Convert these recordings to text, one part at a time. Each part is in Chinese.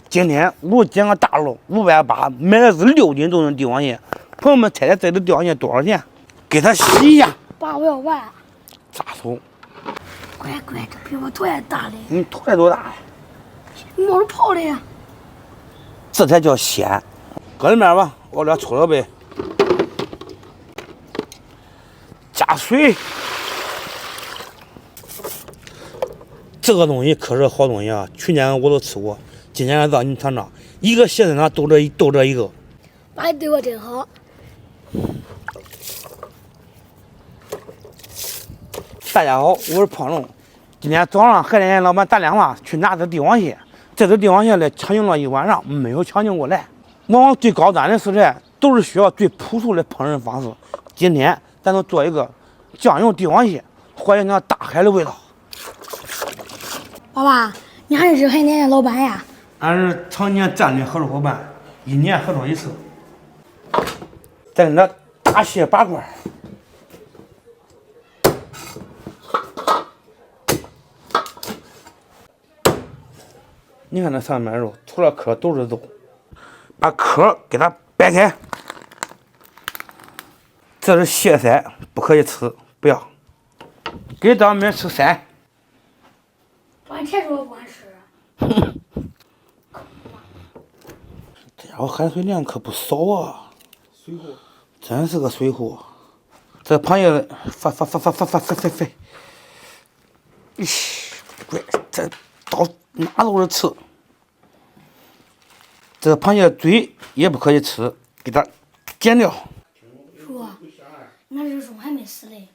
今天我捡个大漏580，买的是6斤重的帝王蟹。朋友们猜猜这个帝王蟹多少钱？给它洗一下。爸，我要玩。咋说？乖，这比我头还大嘞。你头才多大呀？冒着泡的呀。这才叫鲜。搁里面吧，熬点粗料呗。加水。这个东西可是好东西啊！去年我都吃过，今年让你尝尝，一个蟹身上都这一个。爸，你对我真好。大家好，我是胖龙。今天早上海鲜老板打电话去拿这帝王蟹，这只帝王蟹呢抢救了一晚上，没有抢救过来。往往最高端的食材都是需要最朴素的烹饪方式。今天咱就做一个酱油帝王蟹，还原那大海的味道。爸爸，你还认识海鲜老板呀？俺是常年战略合作伙伴，一年合作一次。咱这大蟹8块。你看这上面肉，除了壳都是肉，把壳给它掰开。这是蟹腮，不可以吃，不要。给当面吃鳃。爸，你才说我不敢吃。这家伙含水量可不少啊！水货，真是个水货。这螃蟹飞，咦，乖，这到哪都是刺。这螃蟹嘴也不可以吃，给它剪掉。叔，那只熊还没死嘞。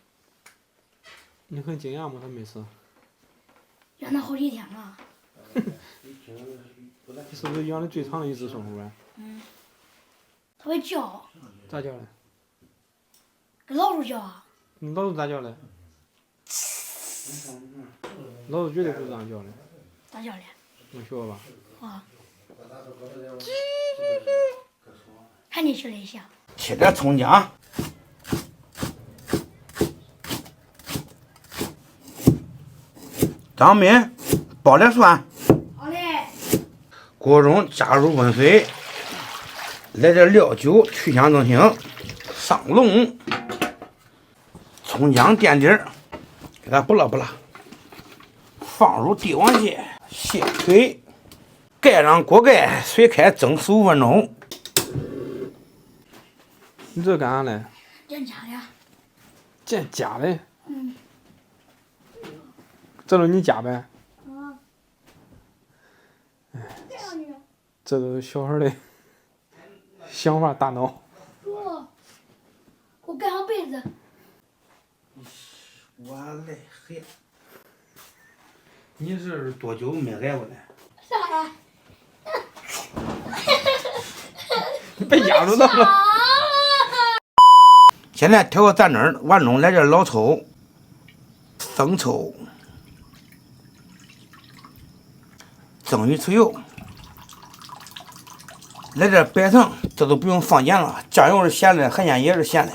你很惊讶吗？他没死。养它好几天了。你是不是养的最长的一只松鼠啊？它会叫。咋叫嘞？跟老鼠叫啊。老鼠咋叫嘞？老鼠绝对不是这样叫的。咋叫嘞？能学吧？啊。看你学的像。切点葱姜，张面，包点蒜。好嘞。锅中加入温水，来点料酒去香增腥，上笼，葱姜垫底儿，给它不拉不拉，放入帝王蟹、蟹腿，盖上锅盖，水开蒸15分钟。你这干啥嘞？煎家的。煎家的。这都你家呗？这都是小孩的想法大脑。叔，我盖上被子。我嘞嘿，你是多久没来过了？啥呀？你别压着它了。现在调个蘸汁，碗中来点老抽、生抽、蒸鱼豉油，来点白糖，这都不用放盐了。酱油是咸的，海鲜也是咸的，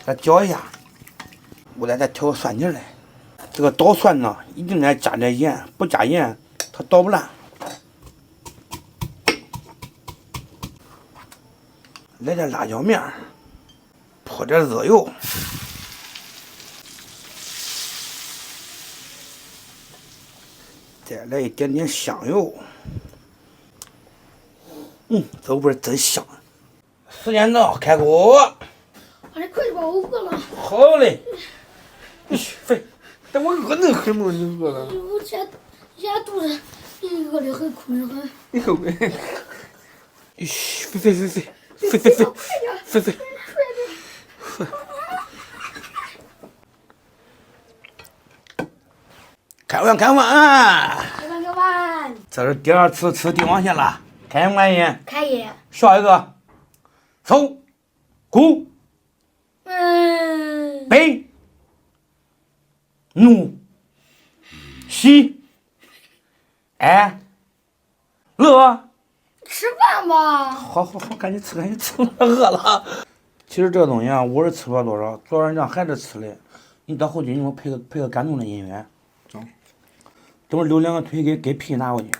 再搅一下。我再调个蒜泥来。这个捣蒜呢，一定得加点盐，不加盐它捣不烂。来点辣椒面，泼点热油，再来一点点香油。这味儿真香。时间到，开锅。快点吧，我饿了。好嘞。飞，但我饿得很么？你饿了？我现在肚子饿得很，困得很。你后悔？飞。开饭！开饭！这是第2次吃帝王蟹了，开心不开心？开业。下一个，手，鼓，北，怒，喜，爱，乐。吃饭吧。好，赶紧吃，饿了。其实这个东西啊，我是吃不了多少，主要是让孩子吃的。你到后期你给我配个感动的音乐。走。等会儿留2个腿给屁拿过去。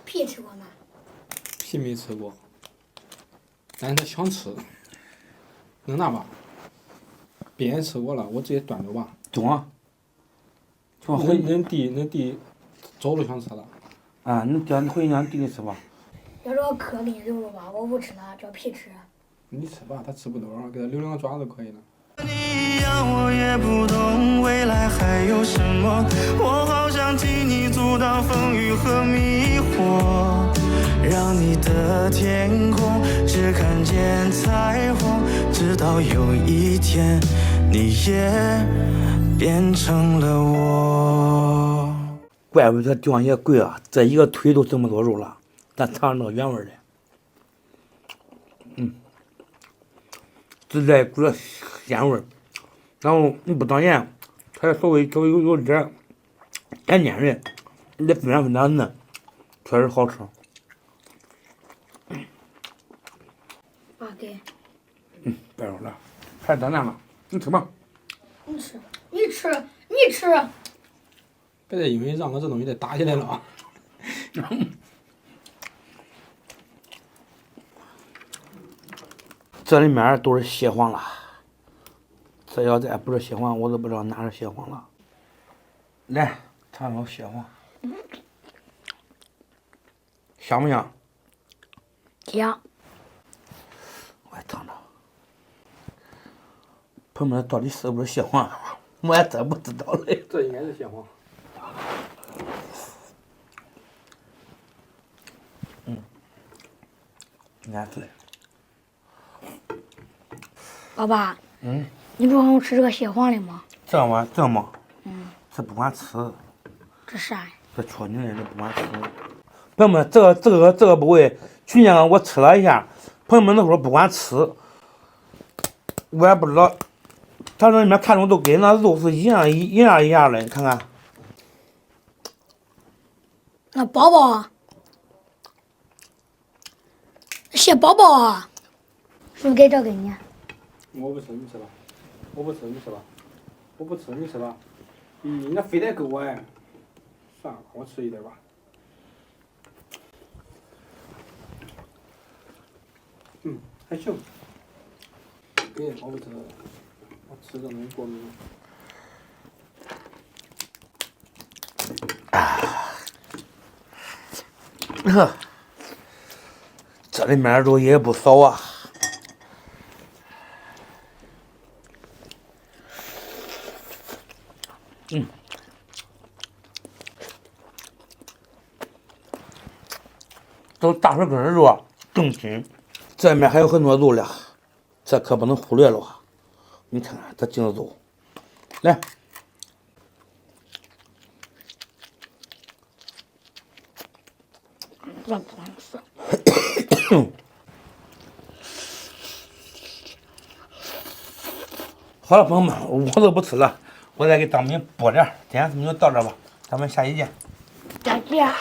皮吃过吗？皮没吃过，但是他想吃，能拿吧？别人吃过了，我直接端走吧。中啊！中回恁弟走路想吃了。啊，你叫你回去让弟弟吃吧。要是我壳给你留了吧，我不吃了，叫皮吃。你吃吧，他吃不多，给他留2个爪子可以了。你一样，我也不懂未来还有什么，我好想替你阻挡风雨和迷惑，让你的天空只看见彩虹，直到有一天你也变成了我。怪不得这地方也贵啊，这一个腿都这么多肉了，咱尝尝原味的。自带股鲜味儿，然后你不长盐，它稍微有点甜甜的，你的非常嫩，确实好吃。爸给。别说了，还是咱俩了，你吃吧。你吃，你吃，你吃。别再因为让我这东西再打起来了啊！这里面都是蟹黄了，这要再不是蟹黄，我都不知道哪是蟹黄了。来，尝尝蟹黄，香不香？香。我也尝尝。朋友们，到底是不是蟹黄？我还真不知道嘞。这应该是蟹黄。应该是。爸爸。你不让我吃这个蟹黄的吗？这么？这不管吃。这啥呀？这戳你的，这不管吃。朋友们，这个部位，去年我吃了一下，朋友们那会儿不管吃，我也不知道，它这里面看着都跟那肉是一样的，你看看。那宝宝啊，蟹宝宝啊，是不是给这给你？我不吃，你吃吧。我不吃，你吃吧。我不吃，你吃吧。咦，那非得给我哎。算了，我吃一点吧。还行。给，我不吃，我吃这东西过敏。这里面肉也不少啊。这大腿根的肉啊更紧，这里面还有很多肉了，这可不能忽略了啊！你看看这劲的肉，来，这不是。好了，朋友们，我都不吃了，我再给张明剥点儿。今天视频就到这吧，咱们下期见。再见。